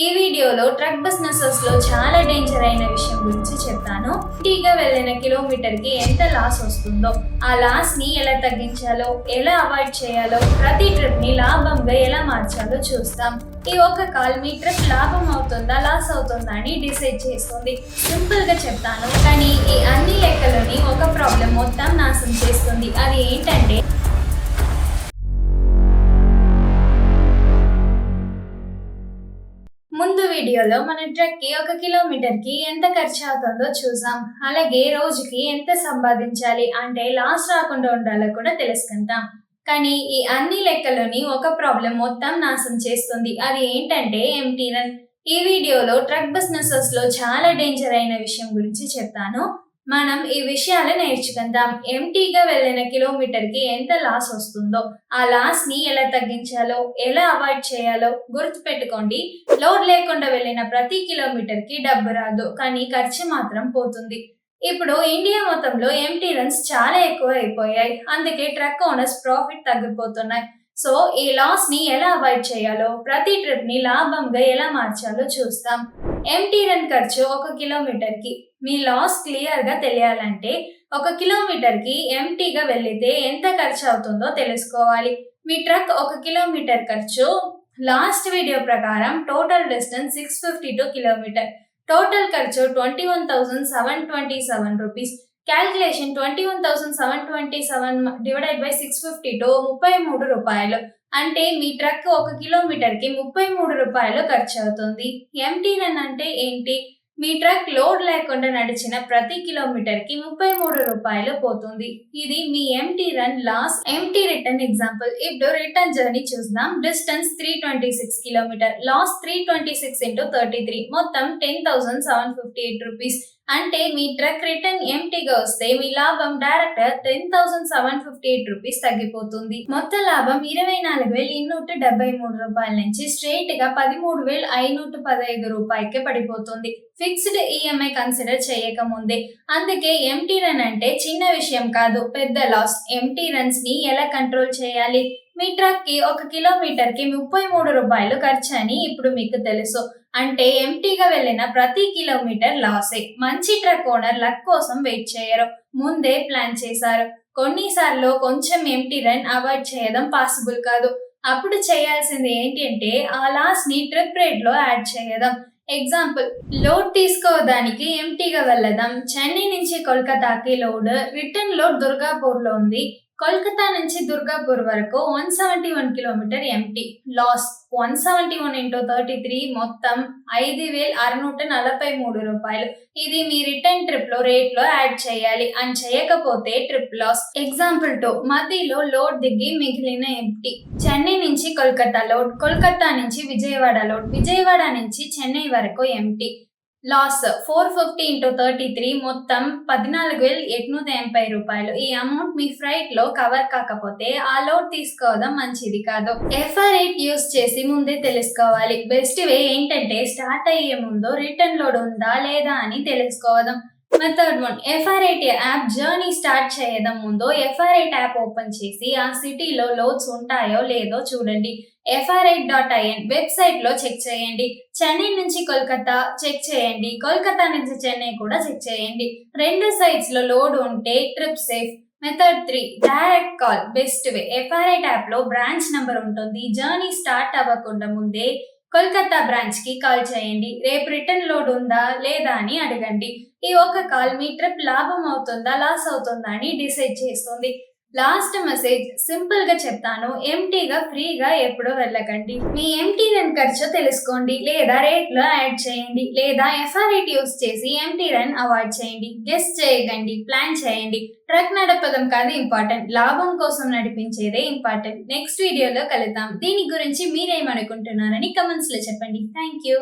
ఈ వీడియోలో truck businesses లో చాలా డేంజర్ అయిన విషయం గురించి చెప్తాను. టీగా వెళ్ళిన కిలోమీటర్ కి ఎంత లాస్ వస్తుందో, ఆ లాస్ ని ఎలా తగ్గించాలో, ఎలా అవాయిడ్ చేయాలో, ప్రతి ట్రిప్ ని లాభంగా ఎలా మార్చాలో చూస్తాం. ఈ ఒక్క కాల్ మీ ట్రిప్ లాభం అవుతుందా లాస్ అవుతుందా అని డిసైడ్ చేస్తుంది. సింపుల్ గా చెప్తాను, కానీ ఈ అన్ని లెక్కలని ఒక ప్రాబ్లం మొత్తం నాశనం చేస్తుంది. అది ఏంటంటే ముందు వీడియోలో మన ట్రక్ కి 1 కిలోమీటర్ కి ఎంత ఖర్చు అవుతుందో చూసాం. అలాగే రోజుకి ఎంత సంపాదించాలి అంటే లాస్ రాకుండా ఉండాలో కూడా తెలుసుకుంటాం. కానీ ఈ అన్ని లెక్కలోని ఒక ప్రాబ్లం మొత్తం నాశనం చేస్తుంది. అది ఏంటంటే ఎంటీ రన్. ఈ వీడియోలో ట్రక్ బిజినెసెస్ లో చాలా డేంజర్ అయిన విషయం గురించి చెప్తాను. మనం ఈ విషయాలు నేర్చుకుందాం. ఎంటీగా వెళ్ళిన కిలోమీటర్ కి ఎంత లాస్ వస్తుందో, ఆ లాస్ ని ఎలా తగ్గించాలో, ఎలా అవాయిడ్ చేయాలో గుర్తుపెట్టుకోండి. లోడ్ లేకుండా వెళ్ళిన ప్రతి కిలోమీటర్ కి డబ్బు రాదు, కానీ ఖర్చు మాత్రం పోతుంది. ఇప్పుడు ఇండియా మొత్తంలో ఎంటీ రన్స్ చాలా ఎక్కువ అయిపోయాయి. అందుకే ట్రక్ ఓనర్స్ ప్రాఫిట్ తగ్గిపోతున్నాయి. సో ఈ లాస్ ని ఎలా అవాయిడ్ చేయాలో, ప్రతి ట్రిప్ ని లాభంగా ఎలా మార్చాలో చూస్తాం. ఎంటీ రన్ ఖర్చు 1 కిలోమీటర్ కి. మీ లాస్ క్లియర్ గా తెలియాలంటే 1 కిలోమీటర్ కి ఎంటీగా వెళ్లితే ఎంత ఖర్చు అవుతుందో తెలుసుకోవాలి. మీ ట్రక్ 1 కిలోమీటర్ ఖర్చు లాస్ట్ వీడియో ప్రకారం టోటల్ డిస్టెన్స్ 652 కిలోమీటర్, టోటల్ ఖర్చు 21,727 రూపీస్. క్యాల్కులేషన్ 21,727 డివైడెడ్ బై 652 33 రూపాయలు. అంటే మీ ట్రక్ 1 కిలోమీటర్ కి 33 రూపాయలు ఖర్చు అవుతుంది. ఎంటీ రన్ అంటే ఏంటి? మీ ట్రక్ లోడ్ లేకుండా నడిచిన ప్రతి కిలోమీటర్ కి 33 రూపాయలు పోతుంది. ఇది మీ empty run loss. Empty return example. ఇప్పుడు రిటర్న్ జర్నీ చూద్దాం. డిస్టెన్స్ 326 కిలోమీటర్, లాస్ 326 into 33, మొత్తం 10,758 రూపీస్. అంటే మీ ట్రక్ రిటర్న్ ఎంటీగా వస్తే మీ లాభం డైరెక్ట్ 10,758 రూపీస్ తగ్గిపోతుంది. మొత్తం లాభం 24,273 రూపాయల నుంచి స్ట్రైట్ గా 13,515 రూపాయలకి పడిపోతుంది, ఫిక్స్డ్ ఈఎంఐ కన్సిడర్ చేయకముందే. అందుకే ఎంటీ రన్ అంటే చిన్న విషయం కాదు, పెద్ద లాస్. ఎంటీ రన్స్ ని ఎలా కంట్రోల్ చేయాలి? మీ ట్రక్ కి 1 కిలోమీటర్ కి 33 రూపాయలు ఖర్చు అని ఇప్పుడు మీకు తెలుసు. అంటే ఎంటీగా వెళ్ళిన ప్రతి కిలోమీటర్ లాసే. మంచి ట్రక్ ఓనర్ లక్ కోసం వెయిట్ చేయరు, ముందే ప్లాన్ చేశారు. కొన్నిసార్లు కొంచెం ఎంటీ రన్ అవాయిడ్ చేయడం పాసిబుల్ కాదు. అప్పుడు చేయాల్సింది ఏంటి అంటే ఆ లాస్ ని ట్రిప్ రేట్ లో యాడ్ చేయడం. ఎగ్జాంపుల్, లోడ్ తీసుకోవడానికి ఎంటీగా వెళ్ళదాం. చెన్నై నుంచి కోల్కతాకి లోడ్, రిటర్న్ లోడ్ దుర్గాపూర్ లో ఉంది. కోల్కతా నుంచి దుర్గాపూర్ వరకు 171 కిలోమీటర్ ఎంటీ, లాస్ 171 into 33, మొత్తం 5,643 రూపాయలు. ఇది మీ రిటర్న్ ట్రిప్ లో రేట్ లో యాడ్ చేయాలి. అని చేయకపోతే ట్రిప్ లాస్. ఎగ్జాంపుల్ 2, మధ్యలో లోడ్ దిగి మిగిలిన ఎంటీ. చెన్నై నుంచి కోల్కతా లోడ్, కోల్కతా నుంచి విజయవాడ లోడ్, విజయవాడ నుంచి చెన్నై వరకు ఎంటీ, లాస్ 450 into 33, మొత్తం 14,880 రూపాయలు. ఈ అమౌంట్ మీ ఫ్రైట్ లో కవర్ కాకపోతే ఆ లోడ్ తీసుకోవడం మంచిది కాదు. FR8 యూస్ చేసి ముందే తెలుసుకోవాలి. బెస్ట్ వే ఏంటంటే స్టార్ట్ అయ్యే ముందు రిటర్న్ లోడ్ ఉందా లేదా అని తెలుసుకోవడం. Method 1, FR8 app. Journey start చేయడం ముందు FR8 యాప్ ఓపెన్ చేసి ఆ సిటీలో లోడ్స్ ఉంటాయో లేదో చూడండి. FR8.in వెబ్సైట్ లో చెక్ చేయండి. చెన్నై నుంచి కోల్కతా చెక్ చేయండి, కోల్కతా నుంచి చెన్నై కూడా చెక్ చేయండి. రెండు సైట్స్ లో లోడ్ ఉంటే trip safe. Method 3, direct call. Best way. FR8 app లో బ్రాంచ్ నంబర్ ఉంటుంది. జర్నీ స్టార్ట్ అవ్వకుండా ముందే కోల్కతా బ్రాంచ్ కి కాల్ చేయండి. రేపు రిటర్న్ లోడ్ ఉందా లేదా అని అడగండి. ఈ ఒక్క కాల్ మీ ట్రిప్ లాభం అవుతుందా లాస్ అవుతుందా అని డిసైడ్ చేస్తుంది. లాస్ట్ మెసేజ్ సింపుల్ గా చెప్తాను, ఎంటీగా ఫ్రీగా ఎప్పుడూ వెళ్ళకండి. మీ ఎంటీ రన్ ఖర్చు తెలుసుకోండి, లేదా రేట్ లో యాడ్ చేయండి, లేదా FR8 యూస్ చేసి ఎంటీ రన్ అవాయిడ్ చేయండి. గెస్ చేయకండి, ప్లాన్ చేయండి. ట్రక్ నడపడం కాదు ఇంపార్టెంట్, లాభం కోసం నడిపించేదే ఇంపార్టెంట్. నెక్స్ట్ వీడియోలో కలుద్దాం. దీని గురించి మీరేమనుకుంటున్నారని కమెంట్స్ లో చెప్పండి. Thank you.